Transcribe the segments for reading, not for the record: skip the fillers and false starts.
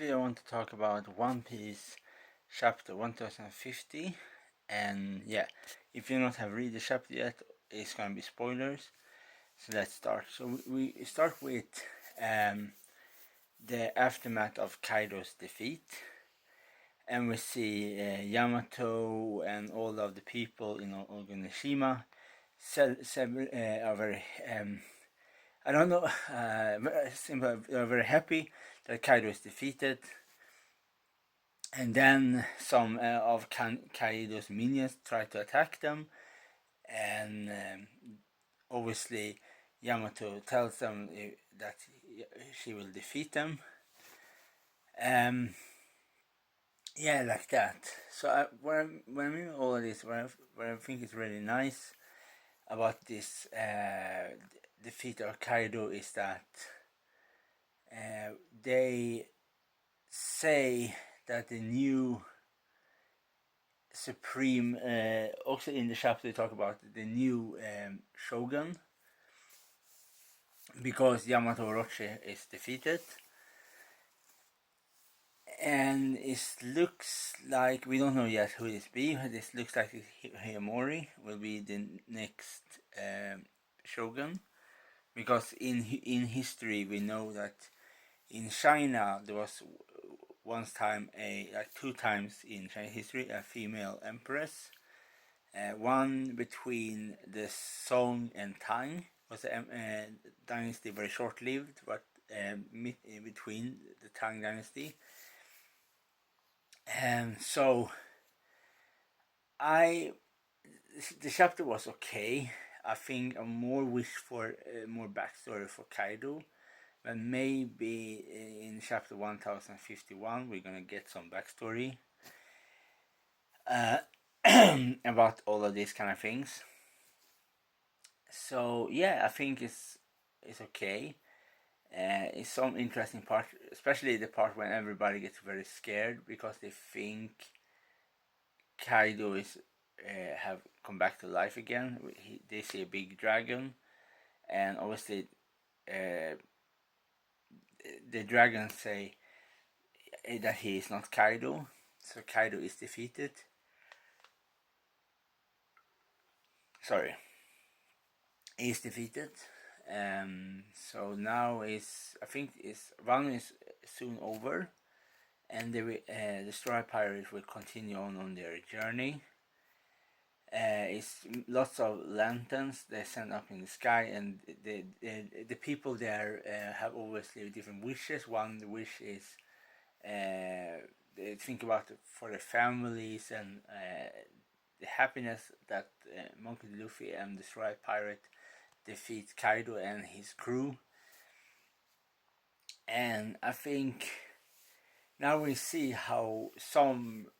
video I want to talk about One Piece chapter 1050, and yeah, if you not have read the chapter yet, it's gonna be spoilers. So let's start. So we start with the aftermath of Kaido's defeat, and we see Yamato and all of the people in Ogoneshima are very I don't know, are very happy that Kaido is defeated. And then some of Kaido's minions try to attack them, and obviously Yamato tells them that she will defeat them. Yeah, like that. So when I mean all of this, what I think is really nice about this defeat of Kaido is that they say that the new supreme, also in the chapter they talk about the new shogun, because Yamato Orochi is defeated, and it looks like, we don't know yet who this be. This looks like Hiyamori will be the next shogun, because in history we know that in China there was two times in Chinese history a female empress. One between the Song and Tang was a dynasty, very short-lived, but in between the Tang dynasty. And so the chapter was okay. I think I more wish for more backstory for Kaido, but maybe in chapter 1051 we're gonna get some backstory about all of these kind of things. So yeah, I think it's okay. It's some interesting part, especially the part when everybody gets very scared because they think Kaido is have come back to life again. They see a big dragon, and obviously the dragons say that he is not Kaido, so Kaido is defeated. Sorry, he is defeated. So now I think Wano is soon over, and the Stray Pirates will continue on their journey. It's lots of lanterns they send up in the sky, and the people there have obviously different wishes. One wish is they think about for their families and the happiness that Monkey D. Luffy and the Stray Pirate defeat Kaido and his crew. And I think now we see how some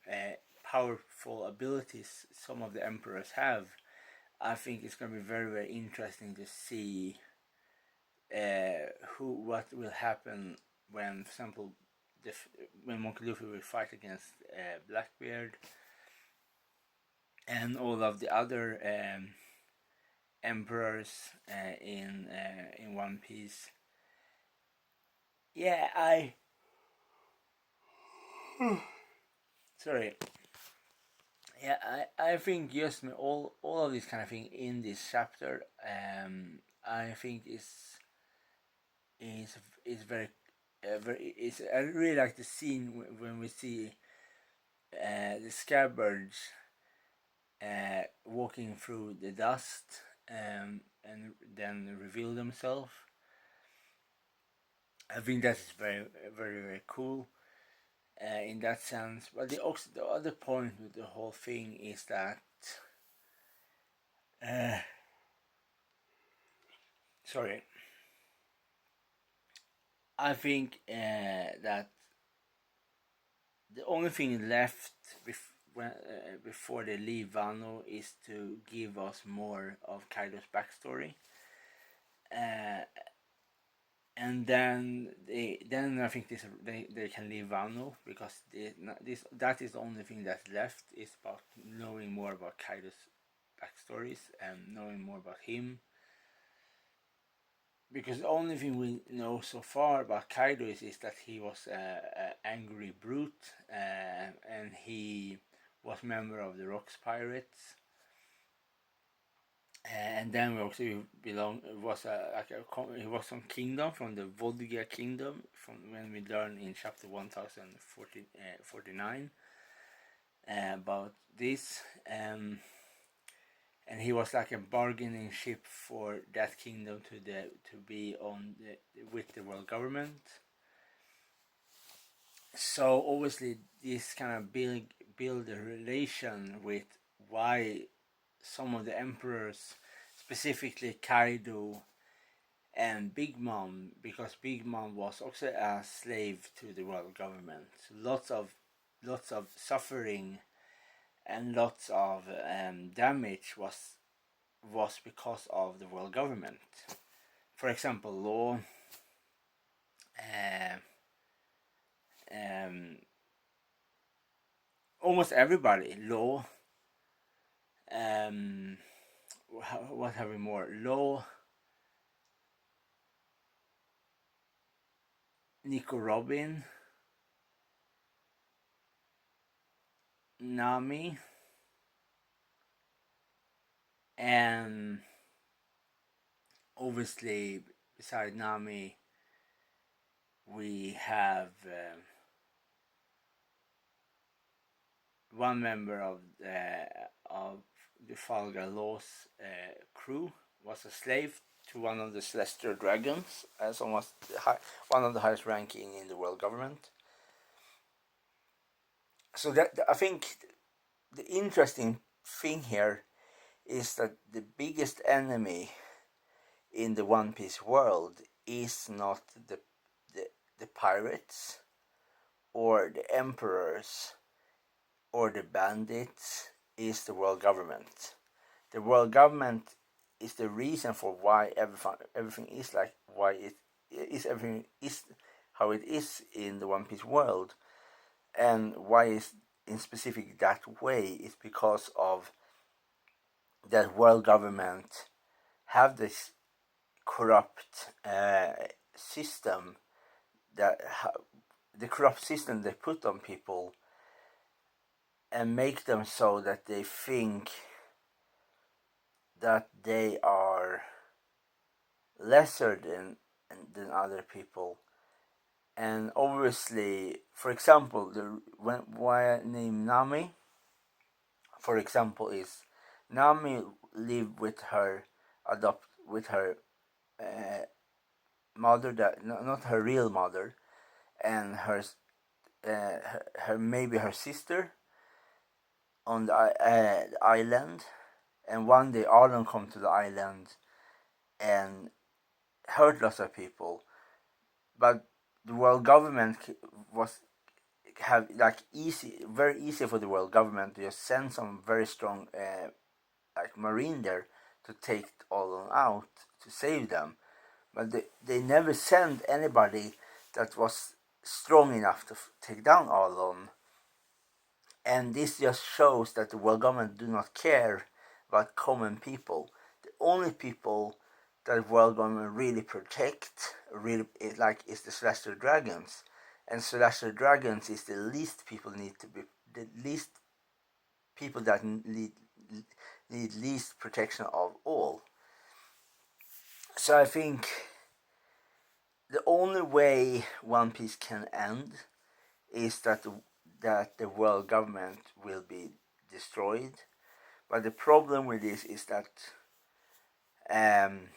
powerful abilities some of the emperors have. I think it's going to be very, very interesting to see what will happen when, for example, when Monkey Luffy will fight against Blackbeard and all of the other emperors in One Piece. Yeah, sorry. Yeah, I think just all of this kind of thing in this chapter, I think is very I really like the scene when we see the scabbards walking through the dust and then reveal themselves. I think that is very, very, very cool in that sense. But the other point with the whole thing is that sorry, I think that the only thing left before they leave Wano is to give us more of Kaido's backstory. And then I think they can leave Wano, because that is the only thing that's left, is about knowing more about Kaido's backstories and knowing more about him. because the only thing we know so far about Kaido is that he was an angry brute, and he was member of the Rocks Pirates. And then we also belong was he was some kingdom from the Volga kingdom from when we learn in chapter 1049 about this. And he was like a bargaining ship for that kingdom to be on with the world government. So obviously this kind of build a relation with why some of the emperors, specifically Kaido and Big Mom, because Big Mom was also a slave to the world government. So lots of suffering and lots of damage was because of the world government. For example, law, uh, um, almost everybody, law. Um, what have we more? Law, Nico Robin, Nami, and obviously beside Nami, we have one member of the Falga Law's crew was a slave to one of the Celestial Dragons, as almost one of the highest ranking in the world government. So that I think the interesting thing here is that the biggest enemy in the One Piece world is not the, the pirates or the emperors or the bandits, is the world government. The world government is the reason for why everything is like why it is everything is how it is in the One Piece world, and why is in specific that way is because of that world government have this corrupt system that the corrupt system they put on people and make them so that they think that they are lesser than other people. And obviously, for example, the why I name Nami, for example, is Nami live with her uh, mother, that not her real mother, and her maybe her sister on the island. And one day Arlon come to the island and hurt lots of people, but the world government was have like very easy for the world government to just send some very strong like marine there to take all of them out to save them, but they never sent anybody that was strong enough to take down all of them. And this just shows that the world government do not care about common people. The only people that the world government really protect really is the celestial dragons, and celestial dragons is the least people need to be the least people that need least protection of all. So I think the only way One Piece can end is that the world government will be destroyed. But the problem with this is that um,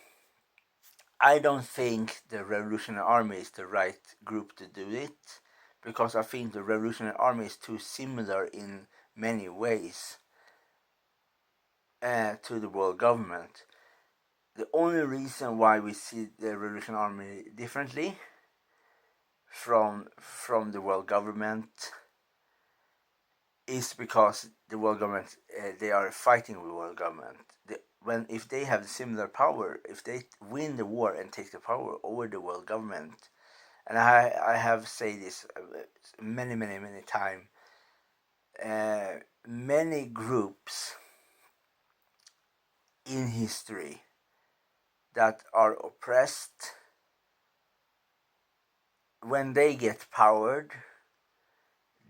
I don't think the Revolutionary Army is the right group to do it, because I think the Revolutionary Army is too similar in many ways to the world government. The only reason why we see the Revolutionary Army differently from the world government is because the world government they are fighting with the world government. When if they have similar power, if they win the war and take the power over the world government, and I have said this many times, many groups in history that are oppressed, when they get powered,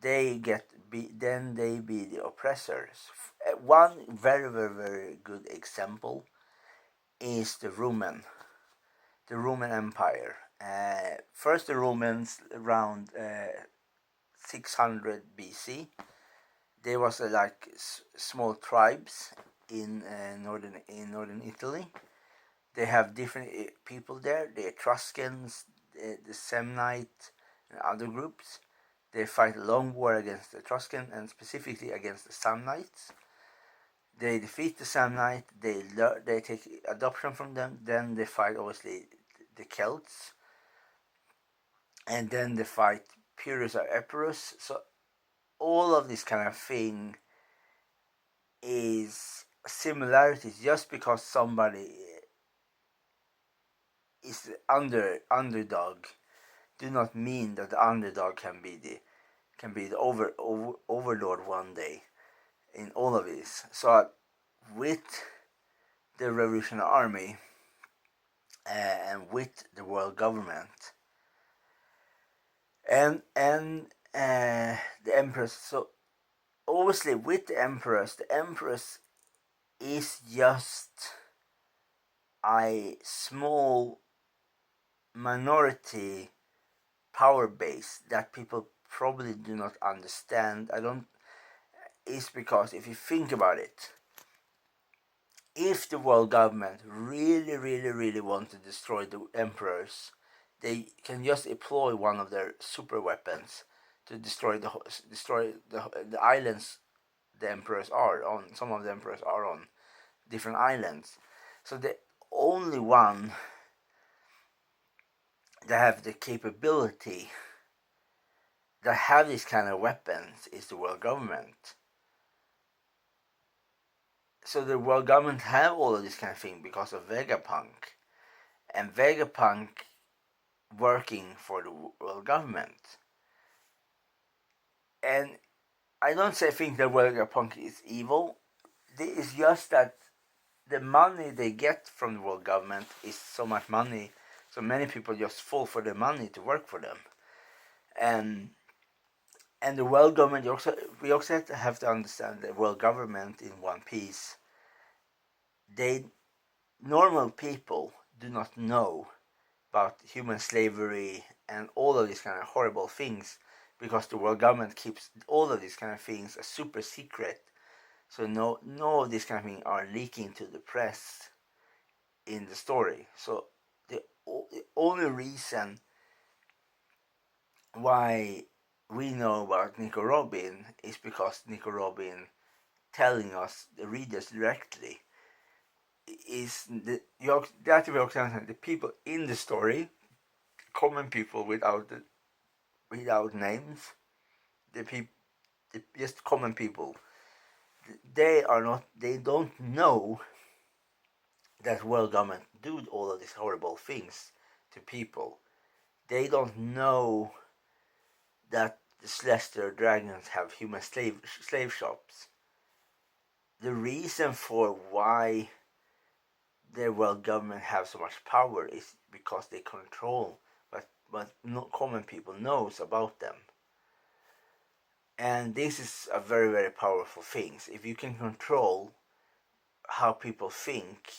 then they be the oppressors. One very, very, very good example is the Roman Empire. First, the Romans around 600 BC. There was like small tribes in northern Italy. They have different people there. The Etruscans, the Samnite, and other groups. They fight a long war against the Etruscan and specifically against the Samnites. They defeat the Samnite. They take adoption from them. Then they fight obviously the Celts, and then they fight Pyrrhus or Epirus. So all of this kind of thing is similarities. Just because somebody is the underdog, do not mean that the underdog can be the overlord one day in all of this. So with the Revolutionary Army and with the world government and the Empress, so obviously with the Empress is just a small minority power base that people probably do not understand. Is because if you think about it, if the world government really, really, really want to destroy the emperors, they can just employ one of their super weapons to destroy the islands the emperors are on. Some of the emperors are on different islands. So the only one that have the capability that have these kind of weapons is the world government. So the world government have all of this kind of thing because of Vegapunk, and Vegapunk working for the world government. And I don't think that Vegapunk is evil. It's just that the money they get from the world government is so much money, so many people just fall for the money to work for them. And the world government, we also have to understand the world government in One Piece. Normal people do not know about human slavery and all of these kind of horrible things because the world government keeps all of these kind of things a super secret. So no of these kind of things are leaking to the press in the story. So the only reason why we know about Nico Robin is because Nico Robin telling us, the readers directly, is the people in the story, common people without names, just common people. They don't know that world government do all of these horrible things to people. They don't know that the celestial dragons have human slave shops. The reason for why the world government have so much power is because they control what no common people knows about them. And this is a very, very powerful thing. If you can control how people think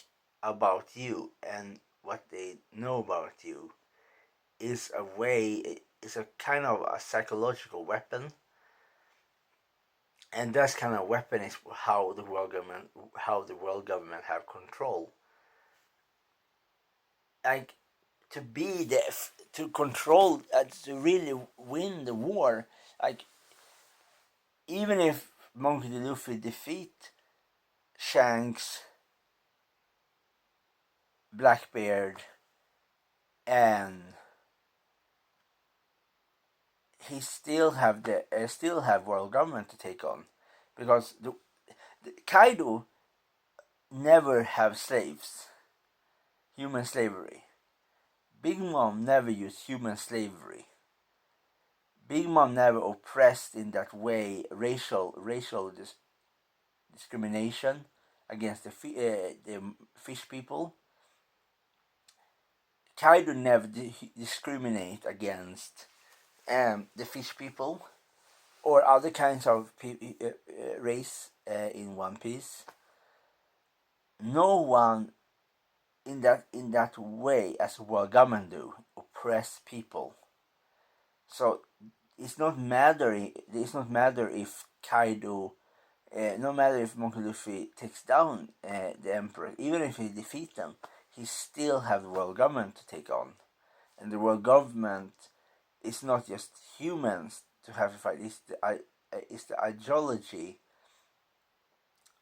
about you and what they know about you, is a kind of a psychological weapon. And that kind of weapon is how the world government have control. Like, to control, to really win the war, like, even if Monkey D. Luffy defeat Shanks, Blackbeard, and he still have world government to take on, because the Kaido never have slaves, human slavery. Big Mom never used human slavery. Big Mom never oppressed in that way, racial discrimination against the fish people. Kaido never discriminate against the fish people or other kinds of race in One Piece. No one in that way as world government do oppress people. So it's not matter if Kaido, no matter if Monkey Luffy takes down the Emperor, even if he defeats them, he still have the world government to take on, and the world government is not just humans to have to fight. It's the ideology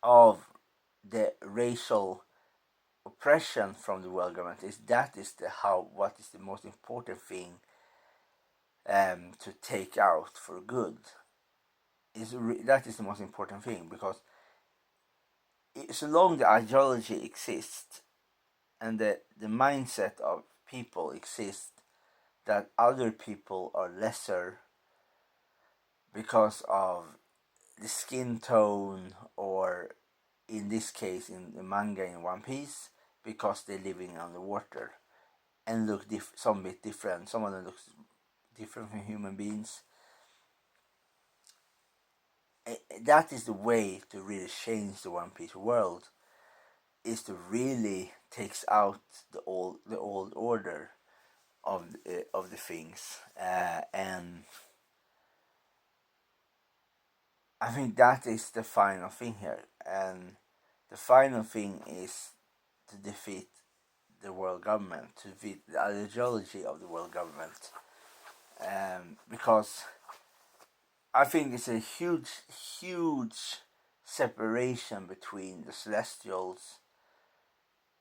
of the racial oppression from the world government. Is what is the most important thing to take out for good. That is the most important thing, because so long the ideology exists and the mindset of people exists that other people are lesser because of the skin tone, or in this case in the manga in One Piece, because they're living underwater and look some bit different. Some of them looks different from human beings. That is the way to really change the One Piece world, is to really takes out the old order of the things, and I think that is the final thing here, and the final thing is to defeat the world government, to defeat the ideology of the world government, because I think it's a huge separation between the Celestials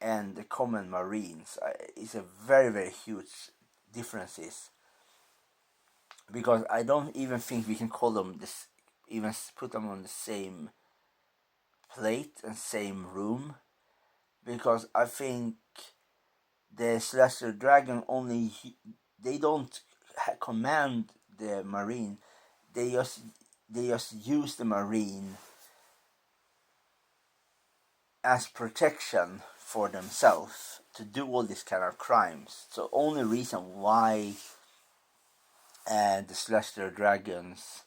and the common Marines. It's a very huge differences, because I don't even think we can call them this, even put them on the same plate and same room, because I think the Celestial Dragon only they don't command the Marine. They just use the Marine as protection for themselves to do all these kind of crimes. So only reason why the Celestial Dragons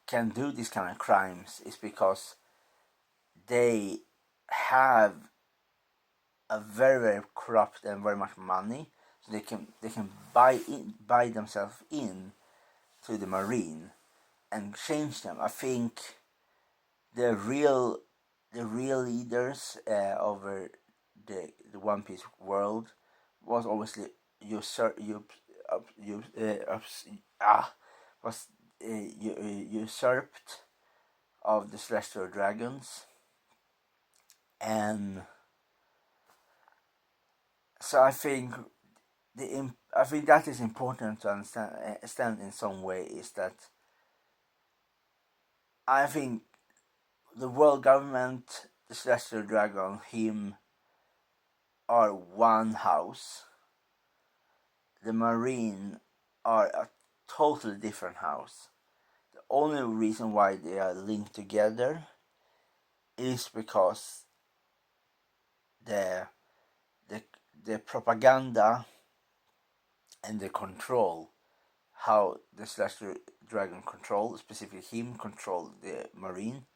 can do these kind of crimes is because they have a very corrupt and very much money, so they can buy themselves in to the Marine and change them. I think the real leaders over the One Piece world was obviously was usurped of the Celestial Dragons, and so I think that is important to understand in some way, is that I think the world government, the Celestial Dragon, him are one house. The Marine are a totally different house. The only reason why they are linked together is because the propaganda and the control, how the Celestial Dragon control, specifically him control the Marine,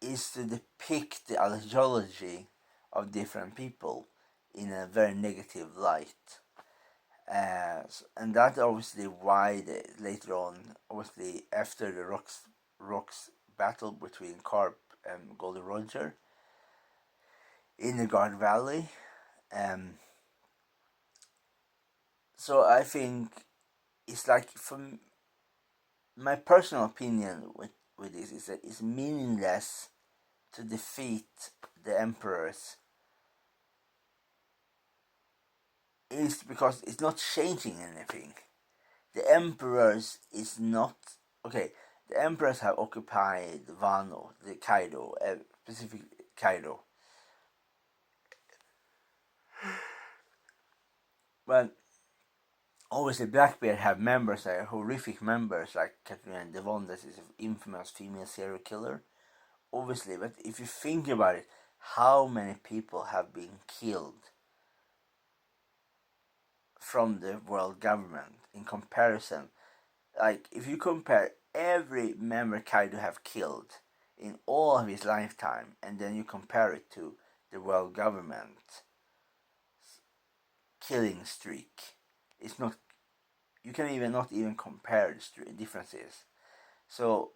is to depict the ideology of different people in a very negative light. And that's obviously why later on, obviously after the rocks battle between Carp and Golden Roger in the Guard Valley, so I think it's like, from my personal opinion with this, is that it's meaningless to defeat the emperors, is because it's not changing anything. The emperors is not okay. The emperors have occupied Wano, the Kaido, specific Kaido, but obviously Blackbeard have members, like horrific members, like Catherine Devon, that is an infamous female serial killer, obviously. But if you think about it, how many people have been killed from the world government in comparison. Like if you compare every member Kaido have killed in all of his lifetime, and then you compare it to the world government killing streak, it's not. You can even not even compare the differences. So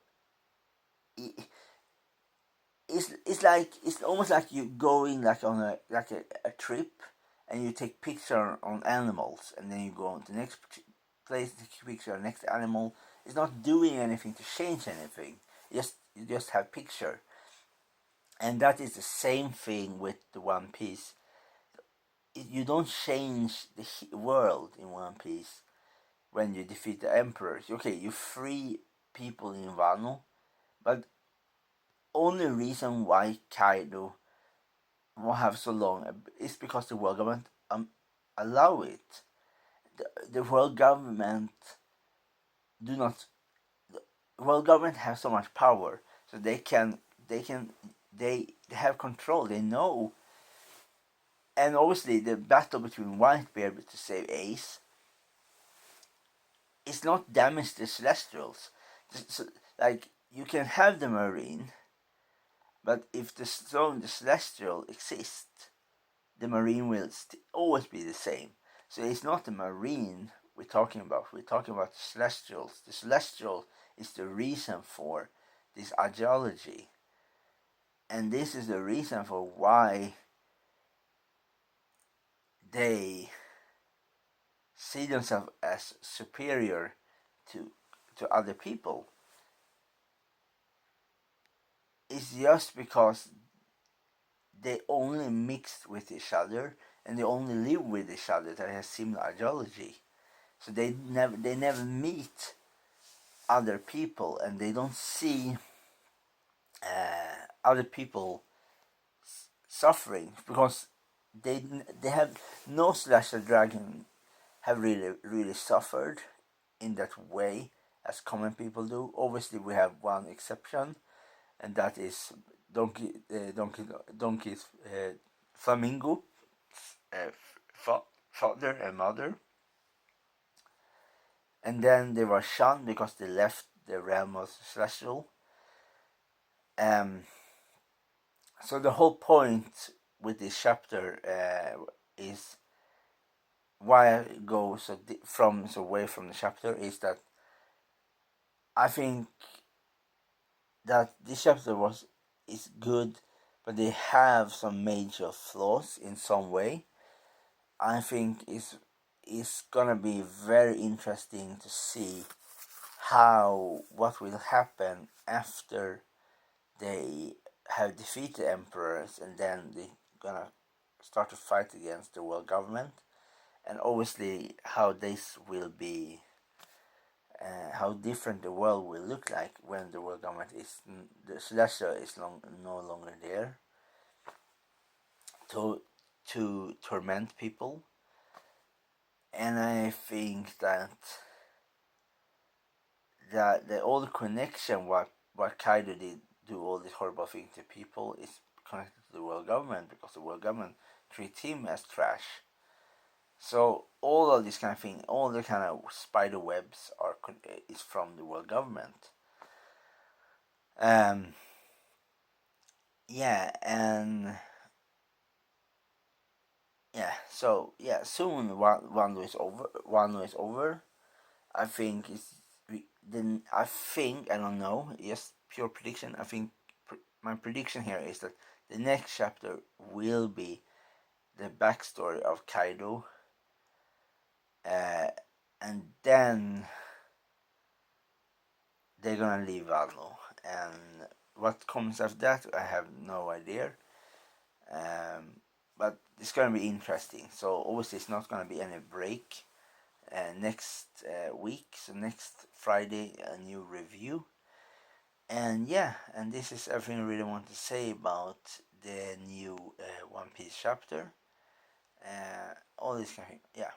it's almost like you going like on a trip, and you take picture on animals, and then you go on to the next place, take picture of next animal. It's not doing anything to change anything. You just have picture, and that is the same thing with the One Piece. You don't change the world in One Piece when you defeat the emperors. Okay, you free people in Wano, but only reason why Kaido will have so long is because the world government allow it. The world government do not. The world government have so much power, so they have control. They know, and obviously the battle between Whitebeard to save Ace is not damage the Celestials. So, like you can have the Marine, but if the Celestial exists, the Marine will always be the same. So it's not the Marine we're talking about. We're talking about the Celestials. The Celestial is the reason for this ideology. And this is the reason for why they see themselves as superior to other people. It's just because they only mix with each other, and they only live with each other that has similar ideology. So they never meet other people, and they don't see other people suffering, because they have no slasher dragon have really suffered in that way as common people do. Obviously, we have one exception, and that is Donkey's Flamingo, father and mother. And then they were shunned because they left the realm of celestial. So the whole point with this chapter is why I go so away from the chapter is that I think that this chapter is good, but they have some major flaws in some way. I think it's gonna be very interesting to see what will happen after they have defeated emperors, and then they're gonna start to fight against the world government, and obviously how this will be, how different the world will look like when the world government the Celestial is no longer there to torment people. And I think that the old connection what Kaido did do all these horrible things to people is connected to the world government, because the world government treats him as trash. So all of this kind of thing, all the kind of spider webs is from the world government. Yeah, and yeah, so yeah, soon Wano is over. Wano is over. I think then I think, I don't know, just pure prediction. I think my prediction here is that the next chapter will be the backstory of Kaido, and then they're gonna leave Wano, and what comes after that I have no idea. But it's gonna be interesting. So obviously it's not gonna be any break next week. So next Friday a new review. And yeah, and this is everything I really want to say about the new One Piece chapter. All this kind of thing. Yeah.